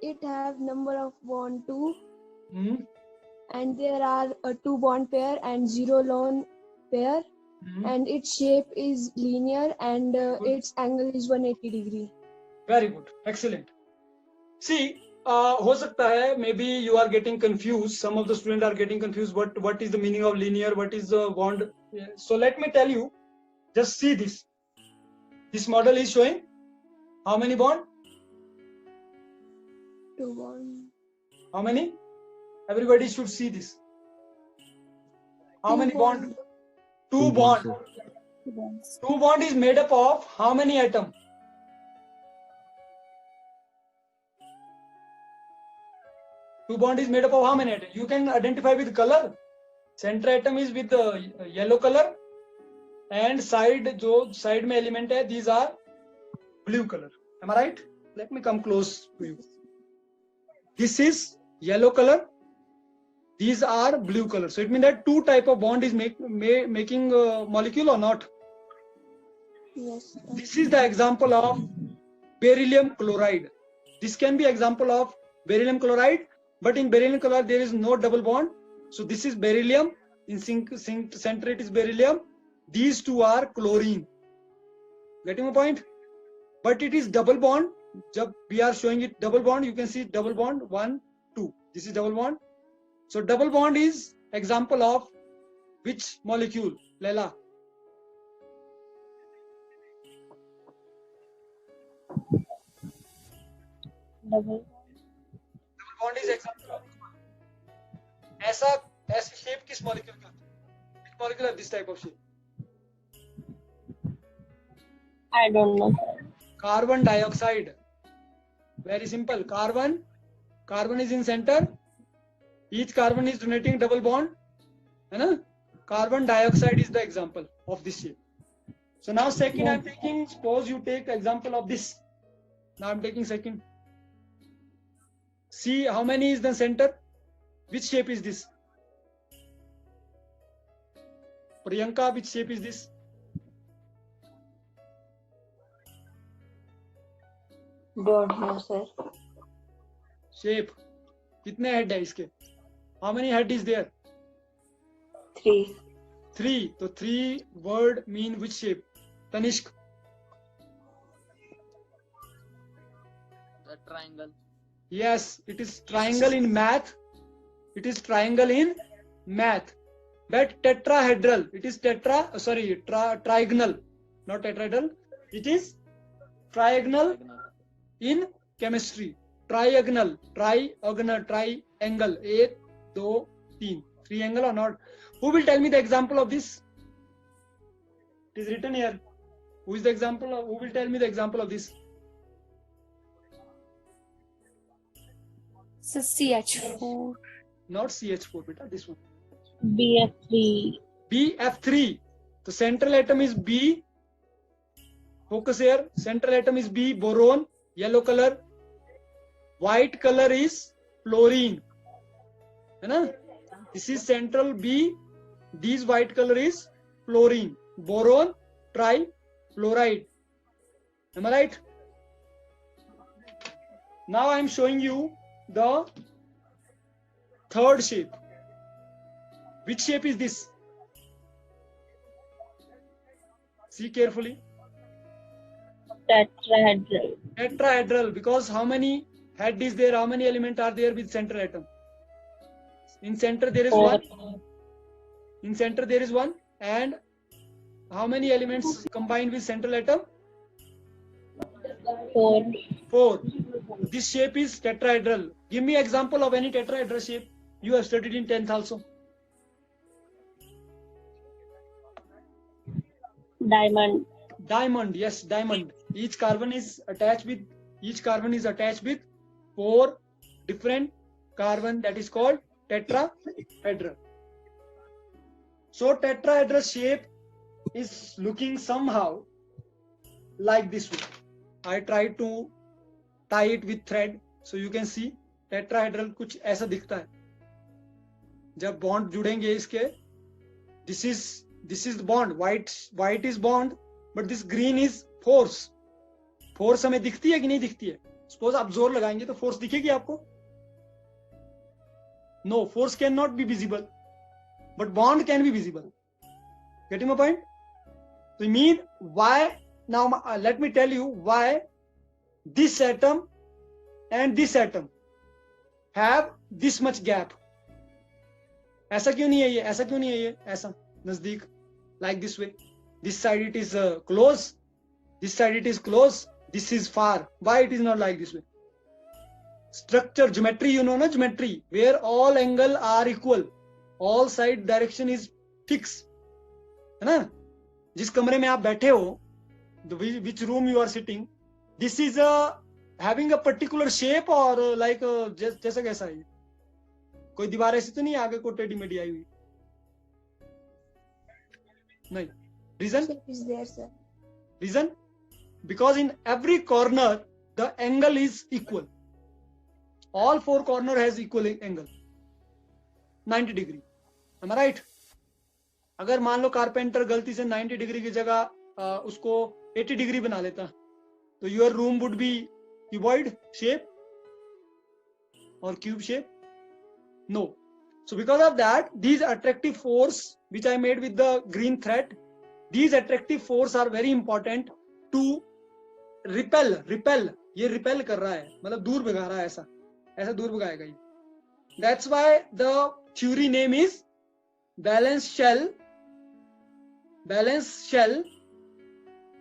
it have number of bond 2 Hmm? and there are a 2 bond pair and 0 lone pair Hmm? and its shape is linear and Good. its angle is 180 degree. Very good, excellent. See, हो सकता है maybe you are getting confused. Some of the students are getting confused. What is the meaning of linear? What is the bond? So let me tell you. Just see this. This model is showing how many bond? 2 bond. How many? Everybody should see this. How 2 many bond? bond. 2 bond. sir. 2 bonds. 2 bond is made up of how many atom? Two bond is made up of how many atoms? You can identify with color. Center atom is with the yellow color, and side जो side में element है, these are blue color. Am I right? Let me come close to you. This is yellow color. These are blue color. So it means that two type of bond is making molecule or not. Yes. This is the example of beryllium chloride. This can be example of beryllium chloride, but in beryllium chloride there is no double bond. So this is beryllium. In center it is beryllium. These two are chlorine. Getting my point? But it is double bond. Jab we are showing it double bond, you can see double bond 1, 2. This is double bond. So double bond is example of which molecule? Leila. Double. Double bond is example of. ऐसी shape किस molecule की होती है? Which molecule have this type of shape? I don't know. Carbon dioxide. Very simple. Carbon is in center. Each carbon is donating double bond. है ना? Carbon dioxide is the example of this shape. So now second I'm taking, suppose you take example of this. Now I'm taking second. See how many is the center? Which shape is this? Priyanka, which shape is this? Don't know, sir. Shape. कितने head है इसके? How many head is there? 3. 3. So 3 word mean which shape? Tanishq. The triangle. Yes, it is triangle in math. It is triangle in math. But tetrahedral. It is trigonal. Not tetrahedral. It is trigonal in chemistry. Triangle. Triangle. 1, 2, 3. Triangle or not? Who will tell me the example of this? It is written here. Who is the example of? Who will tell me the example of this? So CH4. Not CH4, beta. This one. BF3. BF3. The central atom is B. Focus here. Central atom is B. Boron. Yellow color. White color is fluorine. है ना? This is central B. This white color is fluorine. Boron, trifluoride. Am I right? Now I am showing you the third shape. Which shape is this? See carefully. Tetrahedral. Tetrahedral, because how many head is there? How many elements are there with central atom? In center there is 4. 1. In center there is 1. And how many elements combined with central atom? 4. 4. This shape is tetrahedral. Give me example of any tetrahedral shape you have studied in 10th also. Diamond. Diamond, yes, diamond. Each carbon is attached with 4 different carbon, that is called tetrahedral. So tetrahedral shape is looking somehow like this one. I tried to tie it with thread, so you can see tetrahedral कुछ ऐसा दिखता है. जब bond जुड़ेंगे इसके, this is the bond. White is bond, but this green is force. Force हमें दिखती है कि नहीं दिखती है? सपोज आप जोर लगाएंगे तो फोर्स दिखेगी आपको? No, force can not be visible, but bond can be visible. Getting my point? So you mean why? Now let me tell you why this atom and this atom have this much gap. ऐसा क्यों नहीं है ये? ऐसा क्यों नहीं है ये? ऐसा नजदीक, like this way. This side it is close. This side it is close. This is far. Why it is not like this way? Structure, geometry, you know na, geometry, where all angle are equal, all side direction is fixed, है ना? जिस कमरे में आप बैठे हो, which room you are sitting, this is having a particular shape or like जैसा कैसा है? कोई दीवार ऐसी तो नहीं आगे को टेढ़ी मेढ़ी आई हुई? नहीं. Reason? Shape is there, sir. Reason? Because in every corner the angle is equal. All four corner has equal angle, 90 degree. Am I right? अगर मान लो कारपेंटर गलती से 90 डिग्री की जगह उसको 80 डिग्री बना लेता, तो your room would be cuboid shape or cube shape? No. So because of that, these attractive force which I made with the green thread, these attractive force are very important to repel. ये repel कर रहा है, मतलब दूर भगा रहा है, ऐसा दूर भगाएगा ये. That's why the theory name is balance shell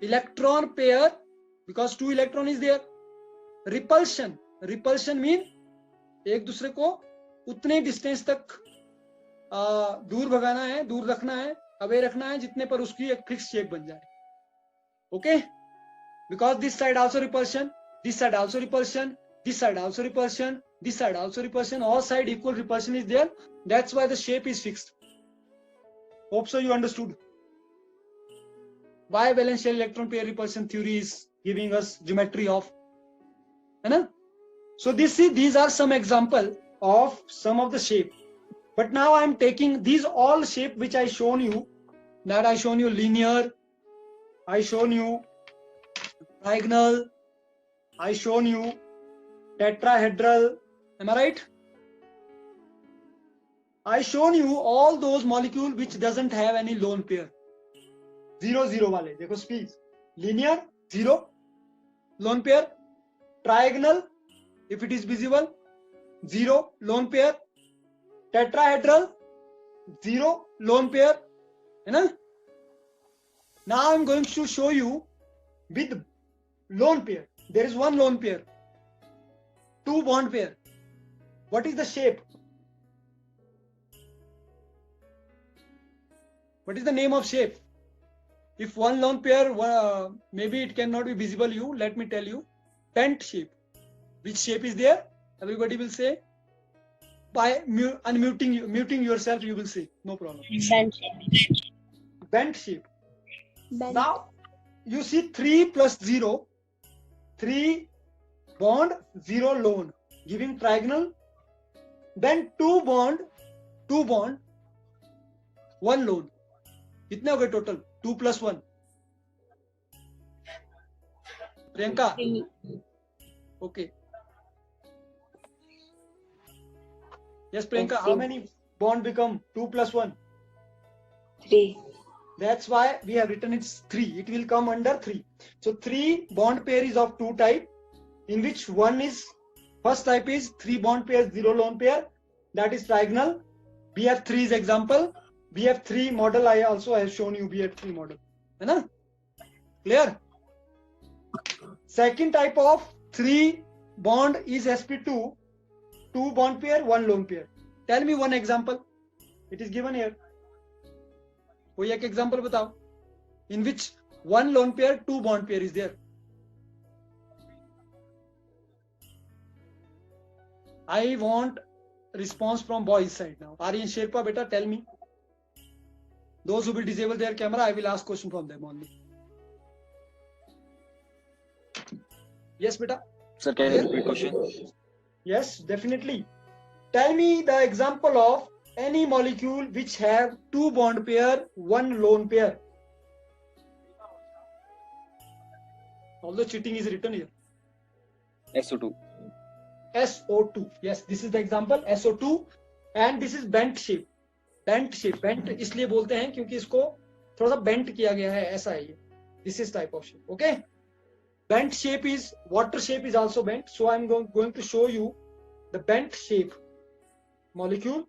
electron pair, because two electron is there. Repulsion mean एक दूसरे को उतने डिस्टेंस तक दूर भगाना है, दूर रखना है, अवे रखना है जितने पर उसकी एक फिक्स शेप बन जाए. Okay, because this side also repulsion, this side also repulsion, this side also repulsion, this side also repulsion, all side equal repulsion is there. That's why the shape is fixed. Hope so you understood why valence shell electron pair repulsion theory is giving us geometry of, है ना? So these are some example of some of the shape. But now I am taking these all shape which I shown you, that I shown you linear, I shown you diagonal, I shown you tetrahedral, am I right? I shown you all those molecule which doesn't have any lone pair. 0 वाले देखो speeds. Linear 0 lone pair, trigonal if it is visible 0 lone pair, tetrahedral 0 lone pair, है ना? Now I am going to show you with lone pair. There is one lone pair, two bond pair. What is the shape? What is the name of shape? If one lone pair, maybe it cannot be visible you, let me tell you. Bent shape. Which shape is there? Everybody will say. By muting yourself, you will say. No problem. Bent shape. Bent shape. Bent. Now, you see 3 plus 0. 3 bond, 0 lone, giving trigonal. Then 2 bond, 1 lone. कितने हो गए total? 2 plus 1. Priyanka? Okay. Yes, Priyanka, how many bond become 2 plus 1? 3. That's why we have written it's 3. It will come under 3. So 3 bond pair is of 2 type, in which one is, first type is 3 bond pairs, 0 lone pair. That is trigonal. BF3 is example. BF3 model I also have shown you BF3 model. है ना? Clear? Second type of 3 bond is sp2. 2 bond pair, 1 lone pair. Tell me one example. It is given here. कोई एक example बताओ. In which 1 lone pair, 2 bond pair is there. I want response from boys side now. Aryan Sherpa, beta, tell me. Those who will disable their camera, I will ask question from them only. Yes, beta. Sir, can you repeat question? Yes, definitely. Tell me the example of any molecule which have 2 bond pair, 1 lone pair. Although cheating is written here. SO2. SO2. Yes, this is the example SO2 and this is bent shape. Bent shape. Bent इसलिए बोलते हैं क्योंकि इसको थोड़ा सा bent किया गया है, ऐसा है ये. This is type of shape. Okay. Bent shape is, water shape is also bent. So I'm going to show you the bent shape molecule.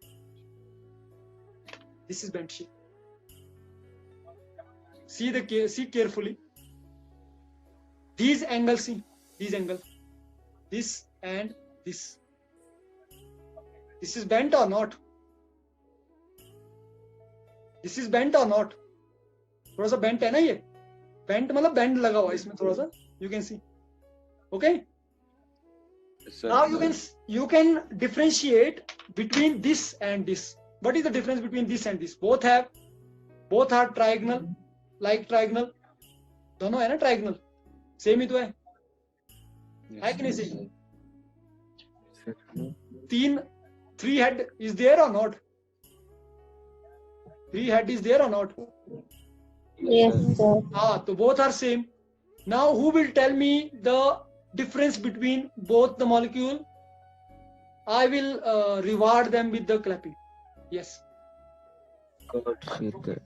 This is bent shape. See carefully. These angles, see these angles. This and this. This is bent or not? This is bent or not? थोड़ा सा bent है ना ये? Bent मतलब bend लगा हुआ है इसमें थोड़ा सा. You can see. Okay. Yes, sir. Now you can differentiate between this and this. What is the difference between this and this? Both are trigonal, like trigonal. दोनों है ना trigonal. Same ही तो है. है कि नहीं same? Three head is there or not? Three head is there or not? Yes, sir. So both are same. Now who will tell me the difference between both the molecule? I will reward them with the clapping. Yes. God, see that.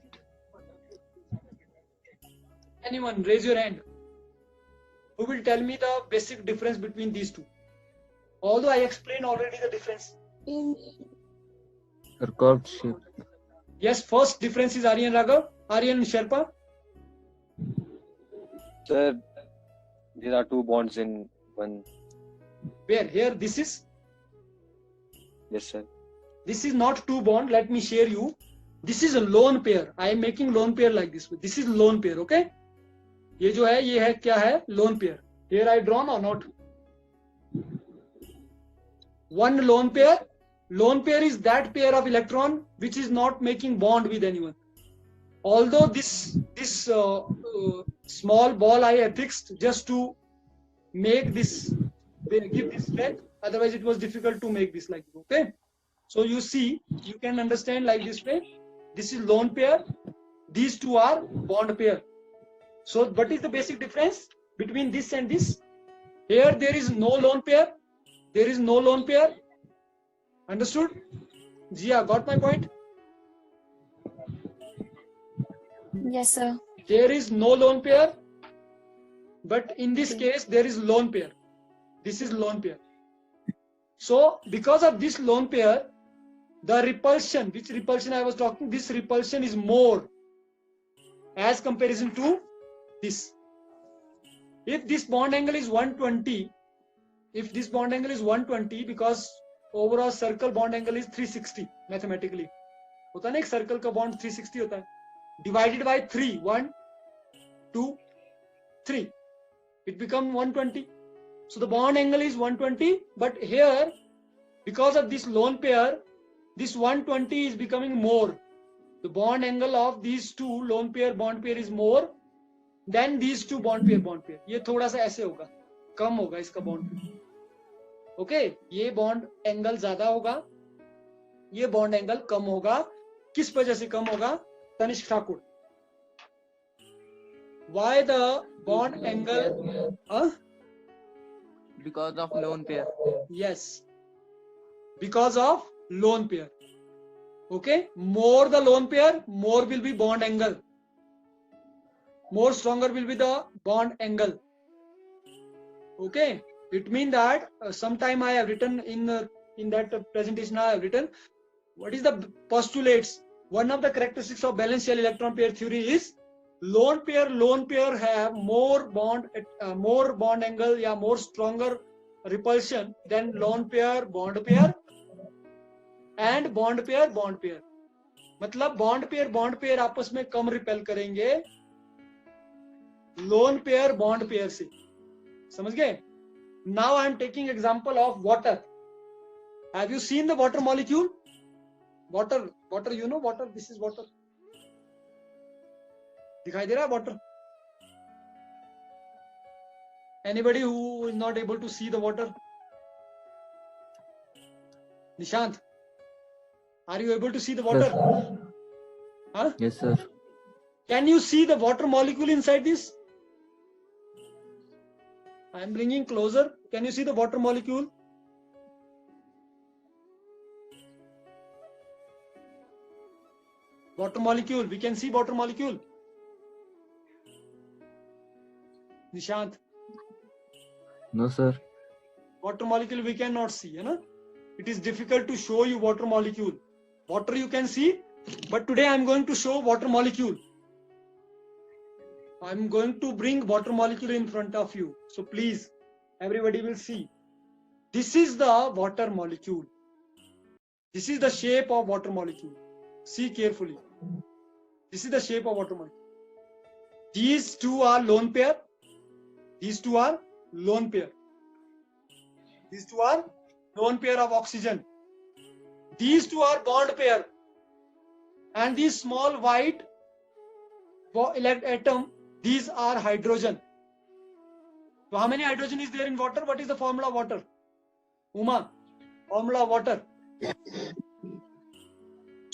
Anyone raise your hand. Who will tell me the basic difference between these two? Although I explained already the difference. In Sir, curved shape. Yes, first difference is Aryan Raghav. Aryan Sherpa. Sir, there are two bonds in one. Where? Here, this is. Yes, sir. This is not two bond. Let me share you. This is a lone pair. I am making lone pair like this. This is lone pair. Okay. ये जो है ये है क्या है? Lone pair. Here I drawn or not? One lone pair. Lone pair is that pair of electron which is not making bond with anyone. Although this small ball I have fixed just to make this, give this strength. Otherwise it was difficult to make this like this. Okay. So you see, you can understand like this way. This is lone pair. These two are bond pair. So what is the basic difference between this and this? Here there is no lone pair. There is no lone pair. Understood? Jia, got my point? Yes, sir. There is no lone pair. But in this case, there is lone pair. This is lone pair. So because of this lone pair, the repulsion, which repulsion I was talking, this repulsion is more as comparison to this. If this bond angle is 120, because overall circle bond angle is 360 mathematically. होता है ना एक circle का bond 360 होता है. Divided by 3, 1, 2, 3. It becomes 120. So the bond angle is 120, but here, because of this lone pair, this 120 is becoming more. The bond angle of these two lone pair bond pair is more than these two bond pair. ये थोड़ा सा ऐसे होगा, कम होगा इसका bond pair. Okay, ये bond angle ज्यादा होगा, ये bond angle कम होगा. किस वजह से कम होगा? Tanishq Thakur. Why the bond angle? Because of lone pair. Yes, because of lone pair. Okay, more the lone pair, more will be bond angle. More stronger will be the bond angle. Okay, it means that sometime I have written in that presentation I have written what is the postulates. One of the characteristics of balanced shell electron pair theory is lone pair have more bond angle या more stronger repulsion than lone pair bond pair and bond pair. मतलब bond pair आपस में कम repel करेंगे lone pair bond pair से. समझ गए? Now I am taking example of water. Have you seen the water molecule? Water, you know water. This is water. दिखाई दे रहा है water? Anybody who is not able to see the water? Nishant, are you able to see the water? Huh? Yes, sir. Can you see the water molecule inside this? I am bringing closer. Can you see the water molecule? Water molecule. We can see water molecule. Nishant. No, sir. Water molecule we cannot see. You know? It is difficult to show you water molecule. Water you can see, but today I am going to show water molecule. I am going to bring water molecule in front of you. So please, everybody will see. This is the water molecule. This is the shape of water molecule. See carefully. This is the shape of water molecule. These two are lone pair. These two are lone pair. These two are lone pair of oxygen. These two are bond pair. And these small white atom, these are hydrogen. So how many hydrogen is there in water? What is the formula of water? Uma, formula of water.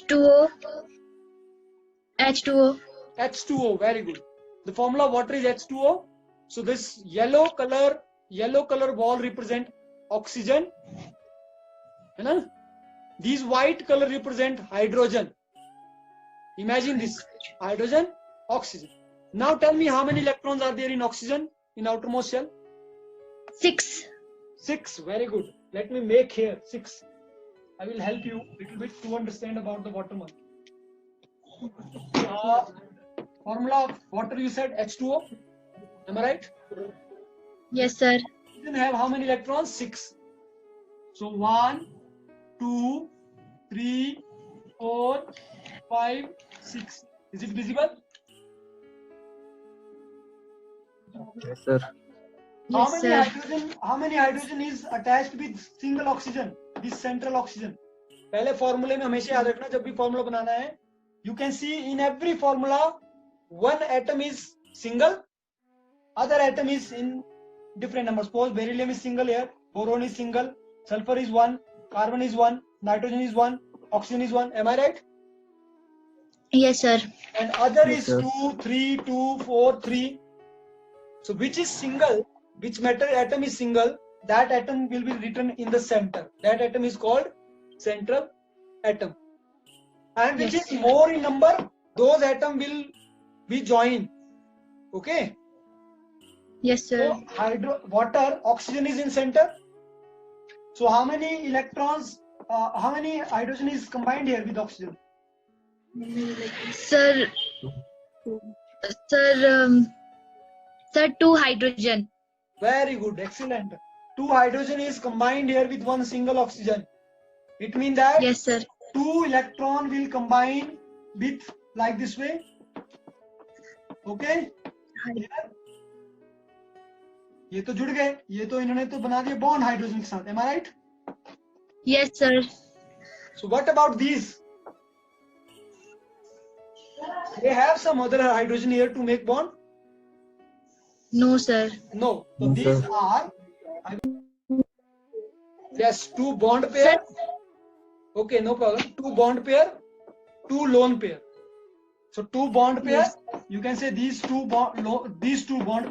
2O. H2O. H2O, very good. The formula of water is H2O. So this yellow color ball represent oxygen. You know? These white color represent hydrogen. Imagine this, hydrogen, oxygen. Now tell me how many electrons are there in oxygen in outermost shell? 6. 6, very good. Let me make here 6. I will help you a little bit to understand about the water molecule. Formula of water you said H2O. Am I right? Yes, sir. Oxygen have how many electrons? 6. So 1, 2, 3, 4, 5, 6. Is it visible? Yes, sir. Yes, sir. How many hydrogen is attached with single oxygen? This central oxygen. पहले फॉर्मूले में हमेशा याद रखना जब भी formula बनाना है. You can see in every formula one atom is single, other atom is in different numbers. Suppose beryllium is single here, boron is single, sulfur is 1, carbon is 1, nitrogen is 1, oxygen is 1. Am I right? Yes, sir. And other Yes, is sir. 2, 3, 2, 4, 3. So which is single, which metal atom is single, that atom will be written in the center. That atom is called central atom. And which Yes. is more in number, those atom will be joined. Okay. Yes, sir. So water, oxygen is in center. So how many electrons, how many hydrogen is combined here with oxygen? Sir, sir, 2 hydrogen. Very good, excellent. 2 hydrogen is combined here with one single oxygen. It means that Yes, sir. 2 electron will combine with like this way. Okay? ये तो जुड़ गए, ये तो इन्होंने तो बना दिया बॉन्ड हाइड्रोजन के साथ. Am I right? Yes, sir. So what about these? They have some other hydrogen here to make bond? No, sir. No. So No, these sir. are, yes, 2 bond pair. Okay, no problem. 2 bond pair, 2 lone pair. So 2 bond pair. Yes. You can say these two bond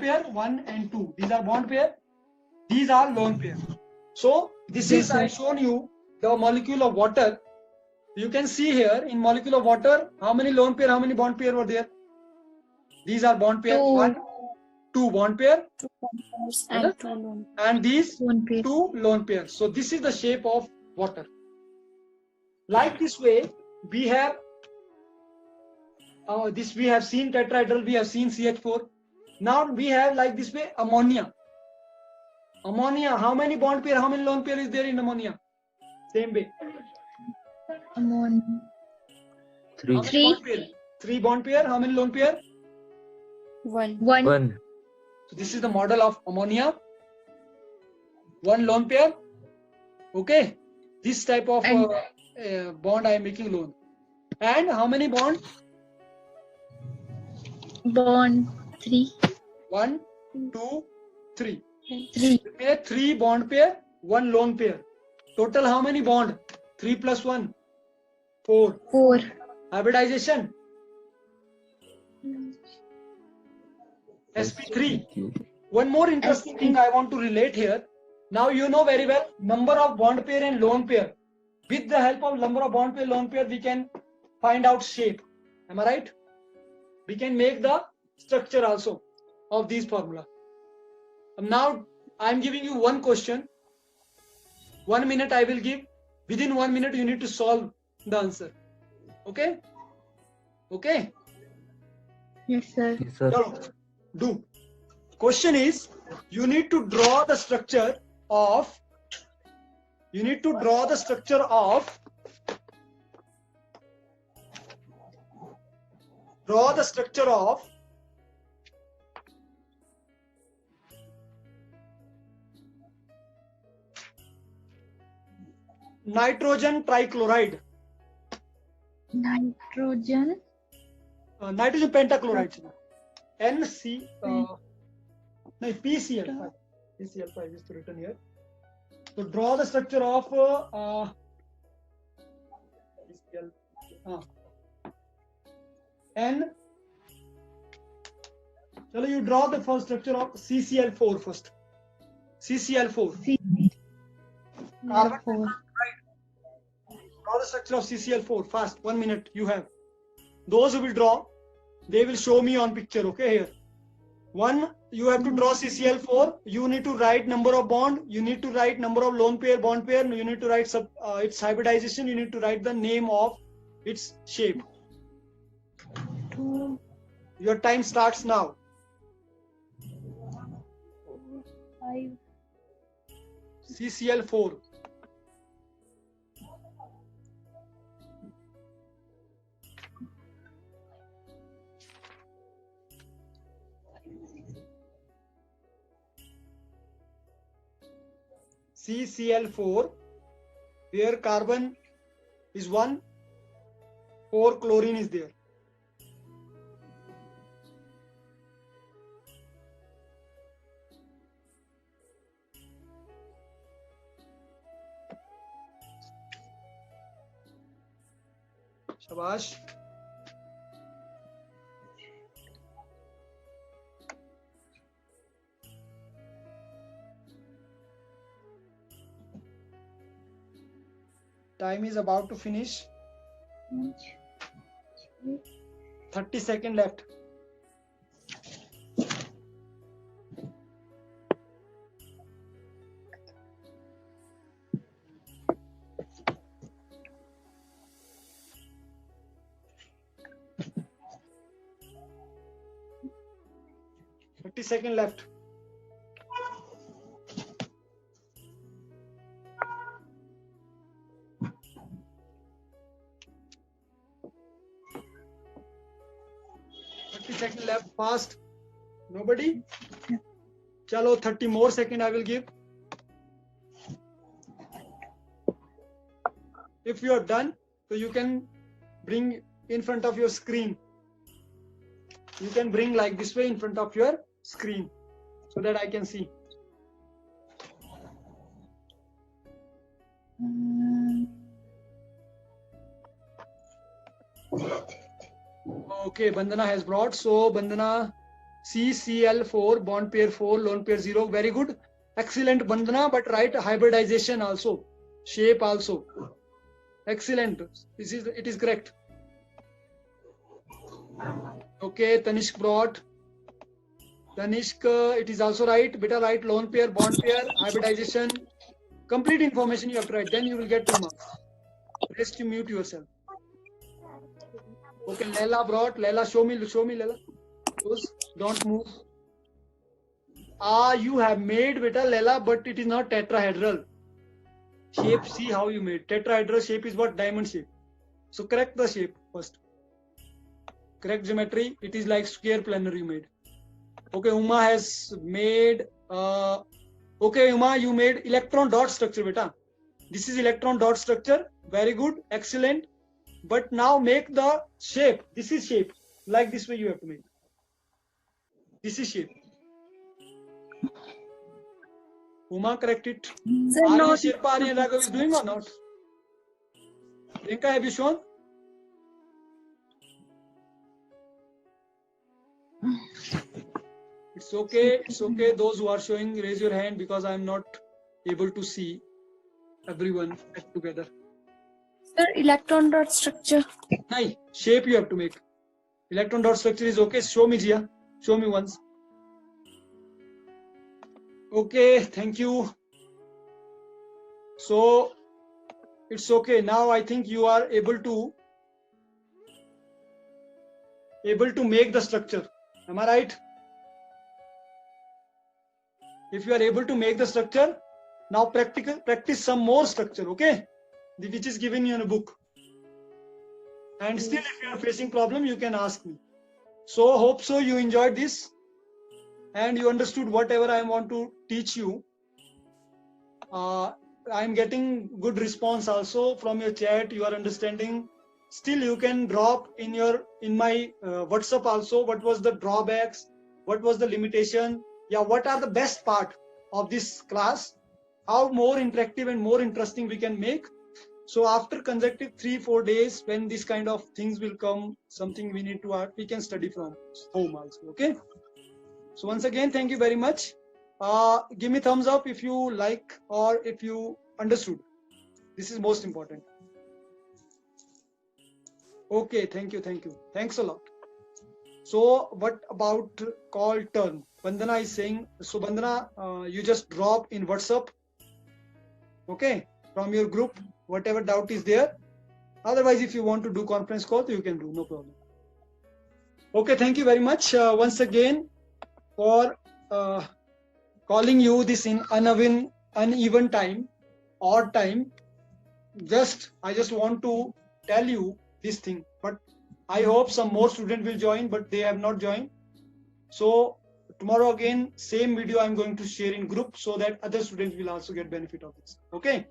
pair, 1 and 2. These are bond pair. These are lone pair. So this Yes, is I sir. shown you the molecule of water. You can see here in molecule of water how many lone pair, how many bond pair were there. These are bond pair. 2. 1, 2 bond pair, And 2 lone. and these 1 pair. 2 lone pairs. So this is the shape of water. Like this way, we have this we have seen tetrahedral, we have seen CH4. Now we have like this way ammonia. Ammonia, how many bond pair, how many lone pair is there in ammonia? Same way. Ammonia. 3. How many 3. bond pair? 3 bond pair, how many lone pair? 1. 1. 1. So this is the model of ammonia. 1 lone pair. Okay. This type of And- bond I am making lone. And how many bond? Bond 3. 1, 2, 3. 3. Pair 3 bond pair, 1 lone pair. Total how many bond? 3 plus 1, 4. 4. Hybridization. sp3. One more interesting thing I want to relate here. Now you know very well number of bond pair and lone pair. With the help of number of bond pair, lone pair, we can find out shape. Am I right? We can make the structure also of these formula. Now I am giving you one question. 1 minute I will give. Within 1 minute you need to solve the answer. Okay? Okay? Yes, sir. Yes, sir. Chalo, do. Question is, you need to draw the structure of nitrogen trichloride, Nitrogen. nitrogen pentachloride, NC, no, PCl5. PCl5 is written here. So draw the structure of PCl, N. Chalo, you draw the first structure of CCl4 first. CCl4. Carbon. Four. Draw the structure of CCl4 fast. 1 minute you have. Those who will draw, they will show me on picture. Okay, here. One, you have to draw CCl4. You need to write number of bond. You need to write number of lone pair, bond pair. You need to write its hybridization. You need to write the name of its shape. Your time starts now. 5. CCl4. CCl4, where carbon is 1, 4 chlorine is there. Shabash. Time is about to finish. 30 seconds left. Second left. Second left, fast. Nobody? Chalo, 30 more seconds I will give. If you are done, so you can bring in front of your screen. You can bring like this way in front of your screen so that I can see. Okay, Bandana has brought. So Bandana, CCl4, bond pair 4, lone pair 0. Very good. Excellent, Bandana, but write hybridization also. Shape also. Excellent. It is correct. Okay, Tanishq brought. Tanishq, it is also right. Beta right, lone pair, bond pair, hybridization. Complete information you have to write. Then you will get 2 marks. Rest you mute yourself. Okay, Leila brought. Leila, show me, Leila. Don't move. You have made beta Leila, but it is not tetrahedral. Shape, see how you made. Tetrahedral shape is what? Diamond shape. So correct the shape first. Correct geometry. It is like square planar you made. Okay, Uma has made. Okay, Uma, you made electron dot structure, beta. This is electron dot structure. Very good, excellent. But now make the shape. This is shape. Like this way you have to make. This is shape. Uma, correct it. Sir, Are you not- Sherpa Aryan Raghav is doing or not? Priyanka, have you shown? It's okay. It's okay. Those who are showing, raise your hand because I am not able to see everyone together. Sir, electron dot structure. Hi, shape you have to make. Electron dot structure is okay. Show me, Jia. Show me once. Okay, thank you. So it's okay. Now I think you are able to make the structure. Am I right? If you are able to make the structure, now practice some more structure, okay? Which is given you in a book. And still, if you are facing problem, you can ask me. So hope so you enjoyed this and you understood whatever I want to teach you. I am getting good response also from your chat. You are understanding. Still, you can drop in my WhatsApp also. What was the drawbacks? What was the limitation? Yeah, what are the best part of this class? How more interactive and more interesting we can make. So after consecutive 3-4 days, when this kind of things will come, something we need to we can study from home also. Okay. So once again, thank you very much. Give me thumbs up if you like or if you understood. This is most important. Okay, thank you. Thanks a lot. So what about call turn? Vandana is saying, so Vandana, you just drop in WhatsApp, okay, from your group, whatever doubt is there. Otherwise, if you want to do conference call, you can do, no problem. Okay, thank you very much once again for calling you this in uneven time, odd time. I just want to tell you this thing, but I hope some more students will join, but they have not joined. So tomorrow again, same video I'm going to share in group so that other students will also get benefit of this. Okay.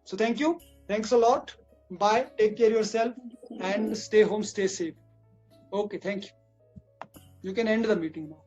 So thank you. Thanks a lot. Bye. Take care of yourself and stay home, stay safe. Okay. Thank you. You can end the meeting now.